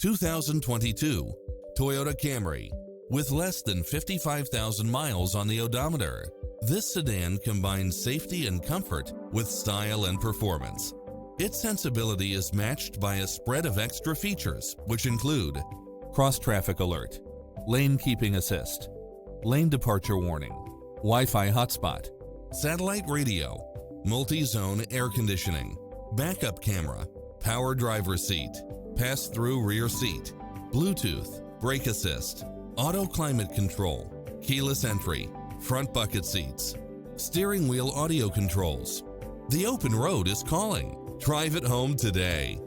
2022 Toyota Camry. With less than 55,000 miles on the odometer, this sedan combines safety and comfort with style and performance. Its sensibility is matched by a spread of extra features, which include cross-traffic alert, lane keeping assist, lane departure warning, Wi-Fi hotspot, satellite radio, multi-zone air conditioning, backup camera, power driver seat, pass-through rear seat, Bluetooth, brake assist, auto climate control, keyless entry, front bucket seats, steering wheel audio controls. The open road is calling. Drive it home today.